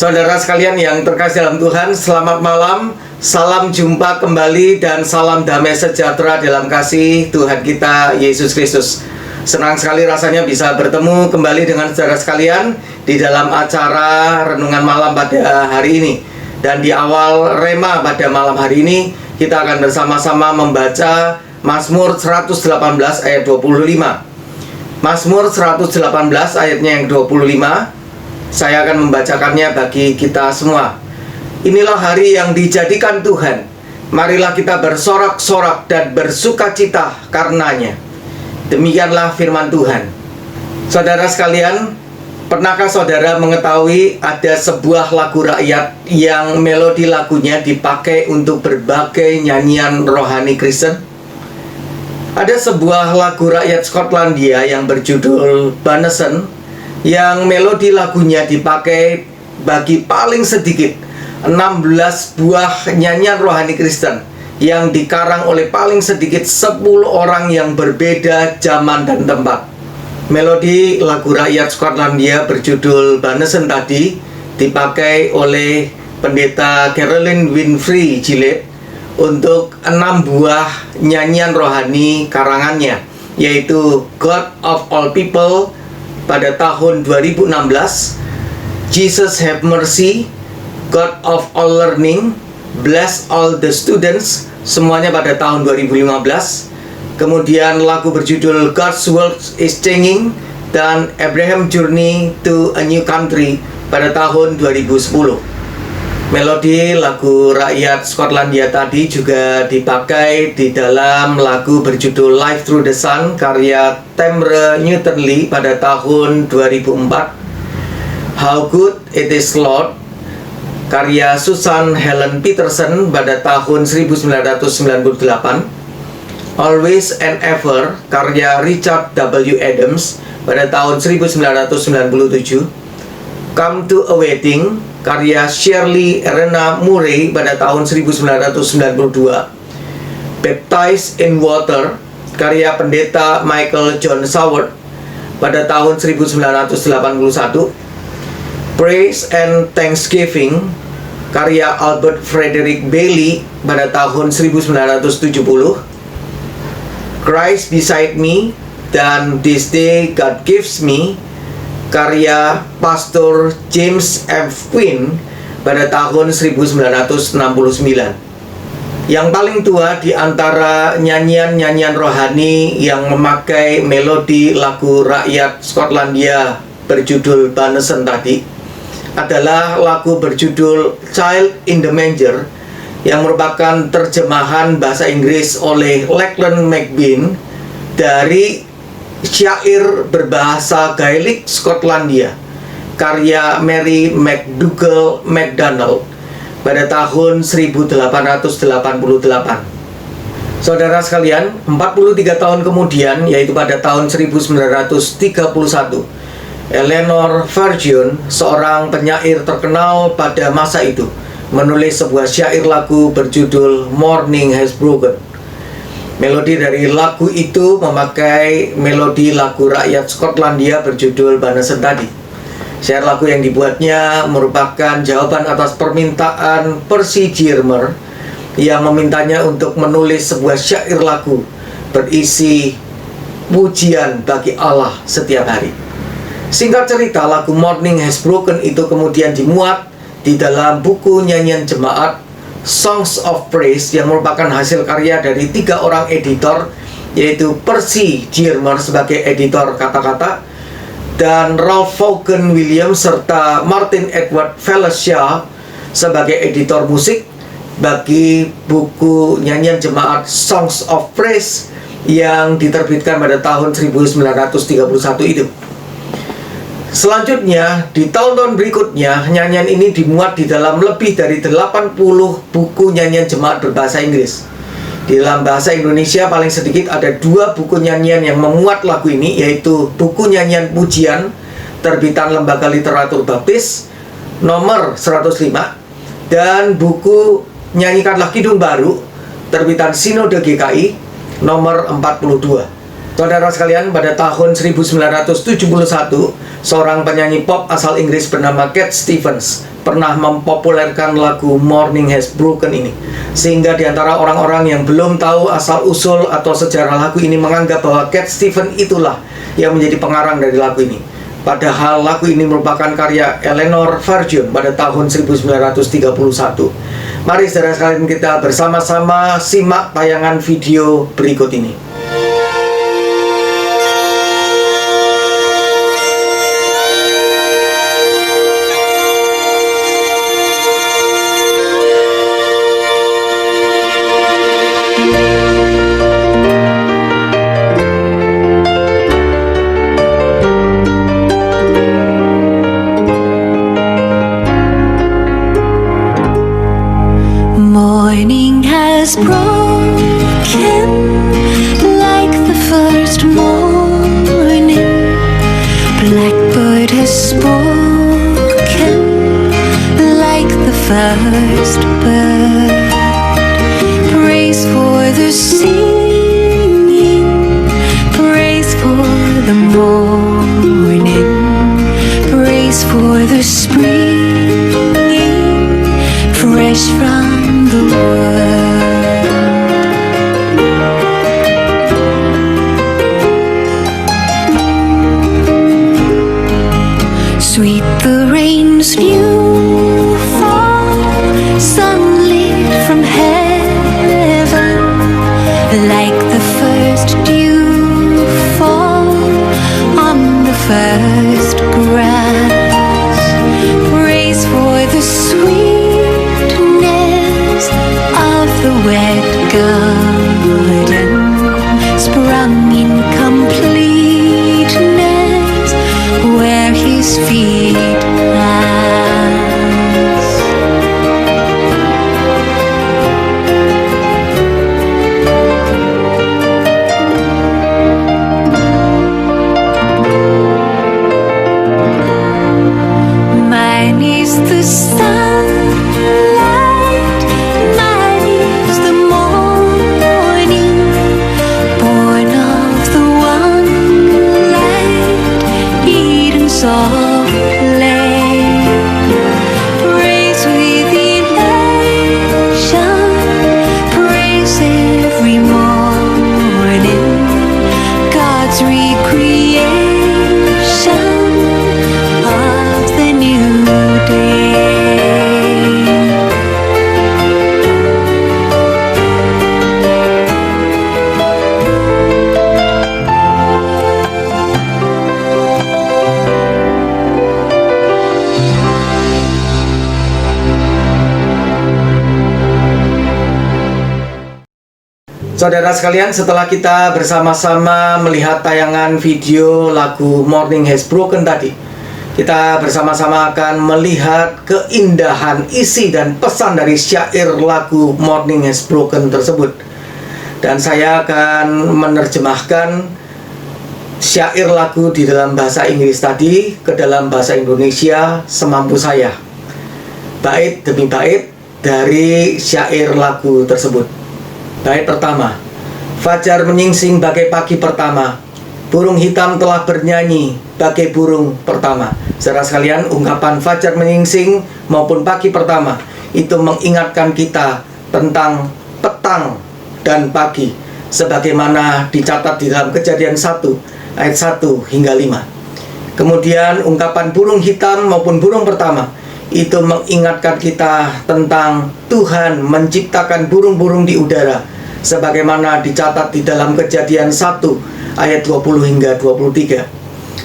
Saudara sekalian yang terkasih dalam Tuhan, selamat malam. Salam jumpa kembali dan salam damai sejahtera dalam kasih Tuhan kita Yesus Kristus. Senang sekali rasanya bisa bertemu kembali dengan saudara sekalian di dalam acara renungan malam pada hari ini. Dan di awal Rema pada malam hari ini, kita akan bersama-sama membaca Mazmur 118 ayat 25. Mazmur 118 ayatnya yang 25. Saya akan membacakannya bagi kita semua. Inilah hari yang dijadikan Tuhan. Marilah kita bersorak-sorak dan bersukacita karenanya. Demikianlah firman Tuhan. Saudara sekalian, pernahkah saudara mengetahui ada sebuah lagu rakyat yang melodi lagunya dipakai untuk berbagai nyanyian rohani Kristen? Ada sebuah lagu rakyat Skotlandia yang berjudul Banneson, yang melodi lagunya dipakai bagi paling sedikit 16 buah nyanyian rohani Kristen yang dikarang oleh paling sedikit 10 orang yang berbeda zaman dan tempat. Melodi lagu rakyat Skotlandia berjudul Banneson tadi dipakai oleh pendeta Caroline Winfrey Gillett untuk 6 buah nyanyian rohani karangannya, yaitu God of All People pada tahun 2016, Jesus Have Mercy, God of All Learning, Bless All the Students, semuanya pada tahun 2015. Kemudian lagu berjudul God's World is Changing dan Abraham Journey to a New Country pada tahun 2010. Melodi lagu rakyat Skotlandia tadi juga dipakai di dalam lagu berjudul Life Through the Sun karya Tamra Newton-Lee pada tahun 2004. How Good It Is Lord karya Susan Helen Peterson pada tahun 1998. Always and Ever karya Richard W. Adams pada tahun 1997. Come to a Wedding karya Shirley Rena Murray pada tahun 1992. Baptized in Water karya pendeta Michael John Saward pada tahun 1981. Praise and Thanksgiving karya Albert Frederick Bailey pada tahun 1970. Christ Beside Me dan This Day God Gives Me karya Pastor James F. Quinn pada tahun 1969. Yang paling tua di antara nyanyian-nyanyian rohani yang memakai melodi lagu rakyat Skotlandia berjudul Banneson tadi adalah lagu berjudul Child in the Manger yang merupakan terjemahan bahasa Inggris oleh Lachlan McBean dari syair berbahasa Gaelic Skotlandia karya Mary McDougall MacDonald pada tahun 1888. Saudara sekalian, 43 tahun kemudian, yaitu pada tahun 1931, Eleanor Farjeon, seorang penyair terkenal pada masa itu, menulis sebuah syair lagu berjudul Morning Has Broken. Melodi dari lagu itu memakai melodi lagu rakyat Skotlandia berjudul Banneson tadi. Syair lagu yang dibuatnya merupakan jawaban atas permintaan Percy Jearmer yang memintanya untuk menulis sebuah syair lagu berisi pujian bagi Allah setiap hari. Singkat cerita, lagu Morning Has Broken itu kemudian dimuat di dalam buku nyanyian jemaat Songs of Praise yang merupakan hasil karya dari 3 orang editor, yaitu Percy Jearmer sebagai editor kata-kata dan Ralph Vaughan Williams serta Martin Edward Fellowshire sebagai editor musik bagi buku nyanyian jemaat Songs of Praise yang diterbitkan pada tahun 1931 itu. Selanjutnya, di tahun-tahun berikutnya, nyanyian ini dimuat di dalam lebih dari 80 buku nyanyian jemaat berbahasa Inggris. Di dalam bahasa Indonesia paling sedikit ada 2 buku nyanyian yang memuat lagu ini, yaitu buku nyanyian pujian terbitan Lembaga Literatur Baptis nomor 105 dan buku Nyanyikanlah Kidung Baru terbitan Sinode GKI nomor 42. Saudara sekalian, pada tahun 1971, seorang penyanyi pop asal Inggris bernama Cat Stevens pernah mempopulerkan lagu Morning Has Broken ini, sehingga di antara orang-orang yang belum tahu asal-usul atau sejarah lagu ini menganggap bahwa Cat Stevens itulah yang menjadi pengarang dari lagu ini. Padahal lagu ini merupakan karya Eleanor Farjeon pada tahun 1931. Mari saudara sekalian kita bersama-sama simak tayangan video berikut ini. Morning has broken like the first morning. Blackbird has spoken like the first bird. Praise for the singing, praise for the morning, praise for the springing fresh from the world. Sweet the rain's new fall, sunlit from heaven, like the first dew fall on the first grass. Praise for the sweetness of the wet garden, sprung in completeness where his feet pass. Mine is the sunlight, mine is the morning, born of the one light, Eden softly. Praise with elation, praise every morning, God's recreation of the new day. Saudara sekalian, setelah kita bersama-sama melihat tayangan video lagu Morning Has Broken tadi, kita bersama-sama akan melihat keindahan isi dan pesan dari syair lagu Morning Has Broken tersebut. Dan saya akan menerjemahkan syair lagu di dalam bahasa Inggris tadi ke dalam bahasa Indonesia semampu saya, bait demi bait dari syair lagu tersebut. Bait pertama. Fajar menyingsing bagai pagi pertama, burung hitam telah bernyanyi bagai burung pertama. Saudara sekalian, ungkapan fajar menyingsing maupun pagi pertama itu mengingatkan kita tentang petang dan pagi, sebagaimana dicatat di dalam Kejadian 1 ayat 1 hingga 5. Kemudian ungkapan burung hitam maupun burung pertama itu mengingatkan kita tentang Tuhan menciptakan burung-burung di udara, sebagaimana dicatat di dalam Kejadian 1 ayat 20 hingga 23.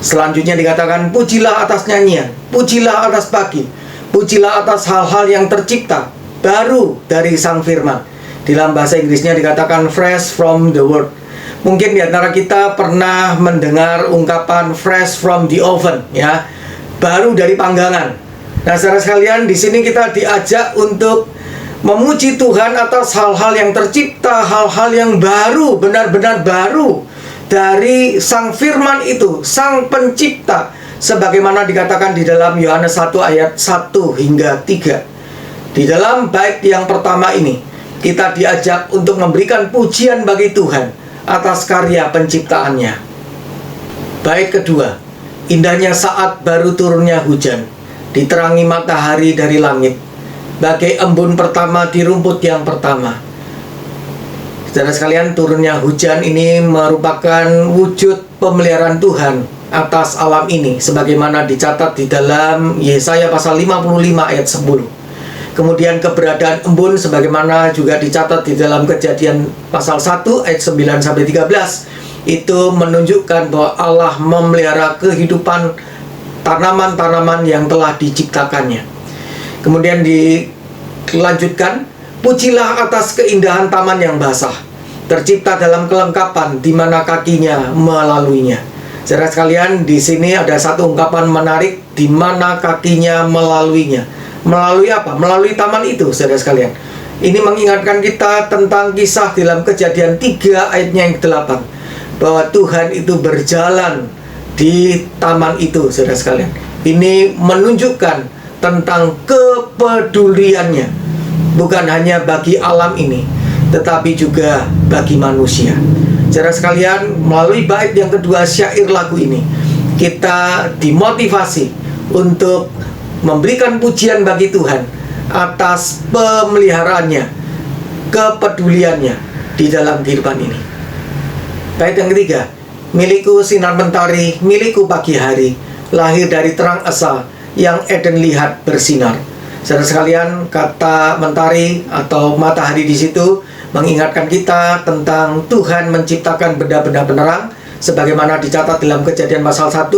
Selanjutnya dikatakan, pujilah atas nyanyian, pujilah atas pagi, pujilah atas hal-hal yang tercipta baru dari Sang Firman. Di dalam bahasa Inggrisnya dikatakan fresh from the word. Mungkin di antara kita pernah mendengar ungkapan fresh from the oven, ya, baru dari panggangan. Nah, saudara sekalian, di sini kita diajak untuk memuji Tuhan atas hal-hal yang tercipta, hal-hal yang baru, benar-benar baru dari Sang Firman itu, Sang Pencipta, sebagaimana dikatakan di dalam Yohanes 1 ayat 1 hingga 3. Di dalam bait yang pertama ini, kita diajak untuk memberikan pujian bagi Tuhan atas karya penciptaannya. Bait kedua, indahnya saat baru turunnya hujan. diterangi matahari dari langit, bagai embun pertama di rumput yang pertama. Saudara sekalian, turunnya hujan ini merupakan wujud pemeliharaan Tuhan atas alam ini, sebagaimana dicatat di dalam Yesaya pasal 55 ayat 10. Kemudian keberadaan embun sebagaimana juga dicatat di dalam Kejadian pasal 1 ayat 9-13. Itu menunjukkan bahwa Allah memelihara kehidupan tanaman-tanaman yang telah diciptakannya. Kemudian dilanjutkan, pujilah atas keindahan taman yang basah, tercipta dalam kelengkapan di mana kakinya melaluinya. Saudara sekalian, di sini ada satu ungkapan menarik, di mana kakinya melaluinya. Melalui apa? Melalui taman itu, saudara sekalian. Ini mengingatkan kita tentang kisah dalam Kejadian 3 ayatnya yang ke-8, bahwa Tuhan itu berjalan di taman itu, saudara sekalian. Ini menunjukkan tentang kepeduliannya, bukan hanya bagi alam ini, tetapi juga bagi manusia. Saudara sekalian, melalui bait yang kedua syair lagu ini, kita dimotivasi untuk memberikan pujian bagi Tuhan atas pemeliharaannya, kepeduliannya di dalam kehidupan ini. Bait yang ketiga, milikku sinar mentari, milikku pagi hari, lahir dari terang esa, yang Eden lihat bersinar. Saudara sekalian, kata mentari atau matahari di situ mengingatkan kita tentang Tuhan menciptakan benda-benda penerang, sebagaimana dicatat dalam Kejadian pasal 1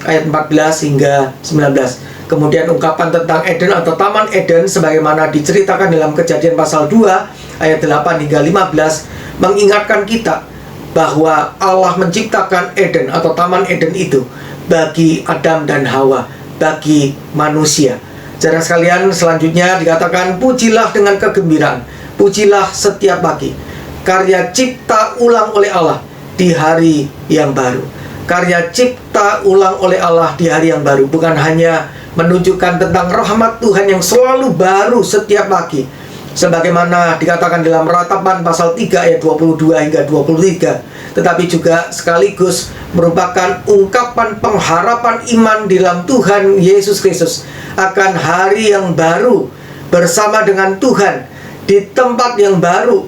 ayat 14 hingga 19. Kemudian ungkapan tentang Eden atau Taman Eden sebagaimana diceritakan dalam Kejadian pasal 2 ayat 8 hingga 15 mengingatkan kita bahwa Allah menciptakan Eden atau Taman Eden itu bagi Adam dan Hawa, bagi manusia. Saudara sekalian, selanjutnya dikatakan, pujilah dengan kegembiraan, pujilah setiap pagi, karya cipta ulang oleh Allah di hari yang baru. Karya cipta ulang oleh Allah di hari yang baru bukan hanya menunjukkan tentang rahmat Tuhan yang selalu baru setiap pagi, sebagaimana dikatakan dalam Ratapan pasal 3 ayat 22 hingga 23, tetapi juga sekaligus merupakan ungkapan pengharapan iman di dalam Tuhan Yesus Kristus akan hari yang baru bersama dengan Tuhan di tempat yang baru,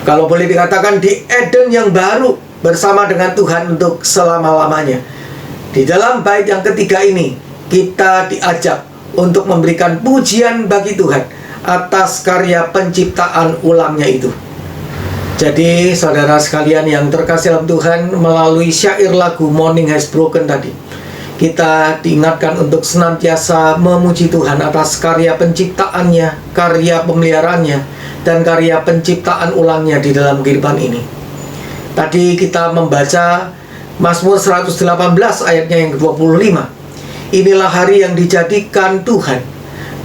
kalau boleh dikatakan di Eden yang baru bersama dengan Tuhan untuk selama-lamanya. Di dalam bait yang ketiga ini kita diajak untuk memberikan pujian bagi Tuhan atas karya penciptaan ulangnya itu. Jadi saudara sekalian yang terkasih dalam Tuhan, melalui syair lagu Morning Has Broken tadi, kita diingatkan untuk senantiasa memuji Tuhan atas karya penciptaannya, karya pemeliharaannya, dan karya penciptaan ulangnya di dalam kehidupan ini. Tadi kita membaca Mazmur 118 ayatnya yang ke-25. Inilah hari yang dijadikan Tuhan,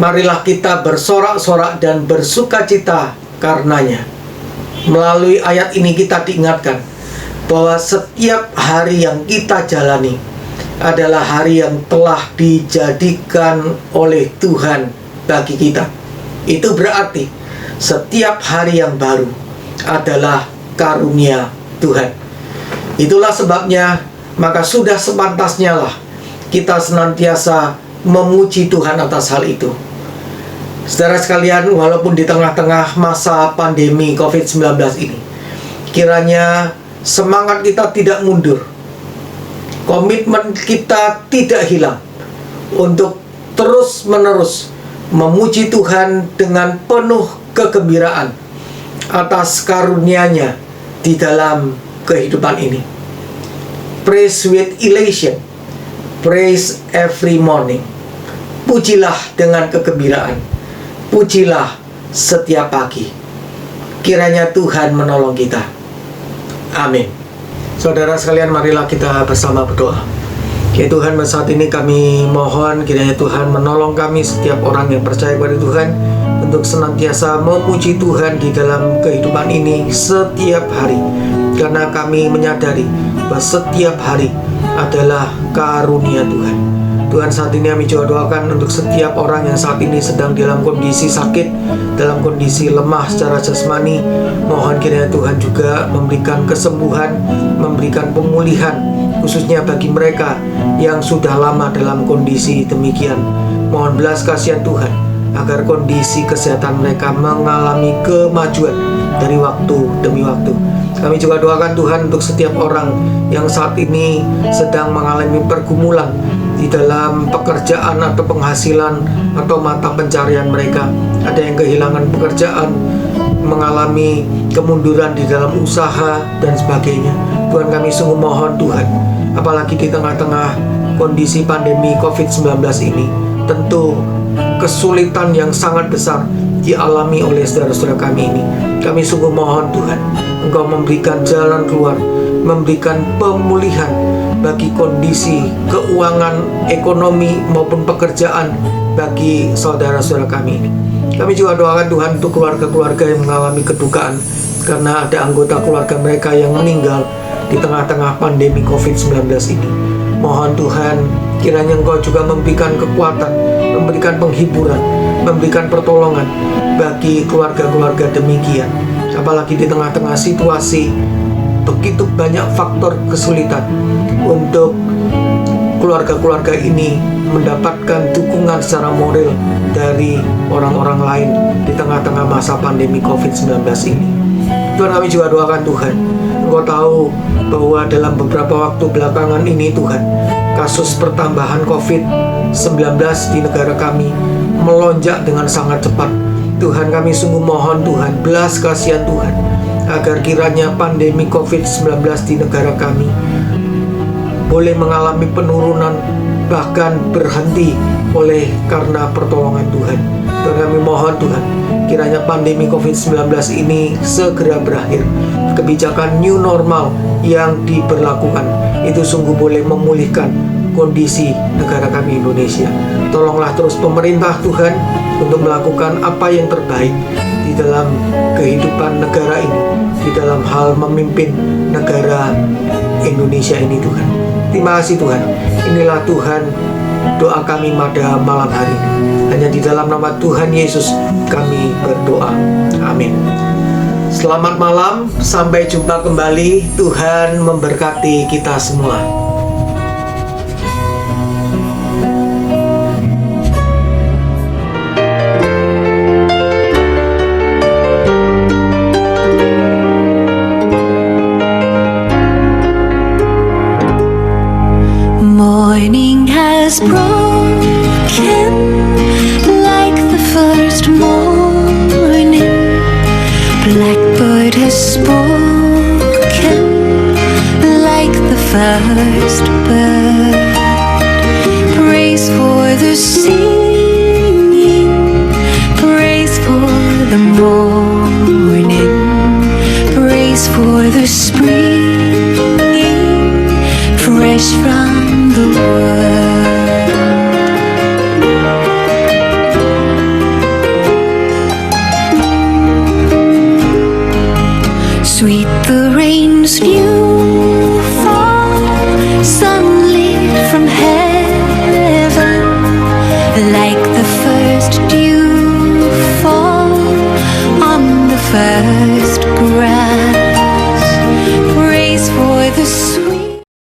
marilah kita bersorak-sorak dan bersukacita karenanya. Melalui ayat ini kita diingatkan bahwa setiap hari yang kita jalani adalah hari yang telah dijadikan oleh Tuhan bagi kita. Itu berarti setiap hari yang baru adalah karunia Tuhan. Itulah sebabnya maka sudah sepantasnya lah kita senantiasa memuji Tuhan atas hal itu. Saudara sekalian, walaupun di tengah-tengah masa pandemi COVID-19 ini, kiranya semangat kita tidak mundur, komitmen kita tidak hilang untuk terus-menerus memuji Tuhan dengan penuh kegembiraan atas karunia-Nya di dalam kehidupan ini. Praise with elation, praise every morning. Pujilah dengan kegembiraan, pujilah setiap pagi. Kiranya Tuhan menolong kita. Amin. Saudara sekalian, marilah kita bersama berdoa. Ya Tuhan, saat ini kami mohon kiranya Tuhan menolong kami setiap orang yang percaya kepada Tuhan untuk senantiasa memuji Tuhan di dalam kehidupan ini setiap hari, karena kami menyadari bahwa setiap hari adalah karunia Tuhan. Tuhan, saat ini kami juga doakan untuk setiap orang yang saat ini sedang dalam kondisi sakit, dalam kondisi lemah secara jasmani. Mohon kiranya Tuhan juga memberikan kesembuhan, memberikan pemulihan, khususnya bagi mereka yang sudah lama dalam kondisi demikian. Mohon belas kasihan Tuhan agar kondisi kesehatan mereka mengalami kemajuan dari waktu demi waktu. Kami juga doakan Tuhan untuk setiap orang yang saat ini sedang mengalami pergumulan di dalam pekerjaan atau penghasilan atau mata pencarian mereka. Ada yang kehilangan pekerjaan, mengalami kemunduran di dalam usaha dan sebagainya. Tuhan, kami sungguh mohon Tuhan, apalagi di tengah-tengah kondisi pandemi COVID-19 ini, tentu kesulitan yang sangat besar dialami oleh saudara-saudara kami ini. Kami sungguh mohon Tuhan, Engkau memberikan jalan keluar, memberikan pemulihan bagi kondisi keuangan, ekonomi maupun pekerjaan bagi saudara-saudara kami ini. Kami juga doakan Tuhan untuk keluarga-keluarga yang mengalami kedukaan karena ada anggota keluarga mereka yang meninggal di tengah-tengah pandemi COVID-19 ini. Mohon Tuhan, kiranya Engkau juga memberikan kekuatan, memberikan penghiburan, memberikan pertolongan bagi keluarga-keluarga demikian. Apalagi di tengah-tengah situasi begitu banyak faktor kesulitan, untuk keluarga-keluarga ini mendapatkan dukungan secara moral dari orang-orang lain di tengah-tengah masa pandemi COVID-19 ini. Tuhan, kami juga doakan Tuhan, Engkau tahu bahwa dalam beberapa waktu belakangan ini Tuhan, kasus pertambahan COVID-19 di negara kami melonjak dengan sangat cepat. Tuhan, kami sungguh mohon Tuhan, belas kasihan Tuhan, agar kiranya pandemi COVID-19 di negara kami boleh mengalami penurunan, bahkan berhenti oleh karena pertolongan Tuhan. Dan kami mohon Tuhan, kiranya pandemi COVID-19 ini segera berakhir. Kebijakan new normal yang diberlakukan itu sungguh boleh memulihkan kondisi negara kami Indonesia. Tolonglah terus pemerintah Tuhan untuk melakukan apa yang terbaik di dalam kehidupan negara ini, di dalam hal memimpin negara Indonesia ini Tuhan. Terima kasih Tuhan. Inilah Tuhan doa kami pada malam hari ini. Hanya di dalam nama Tuhan Yesus kami berdoa. Amin. Selamat malam, sampai jumpa kembali. Tuhan memberkati kita semua. Morning has broken like the first morning. Blackbird has spoken like the first bird. Praise for the singing, praise for the morning, praise for the springing fresh from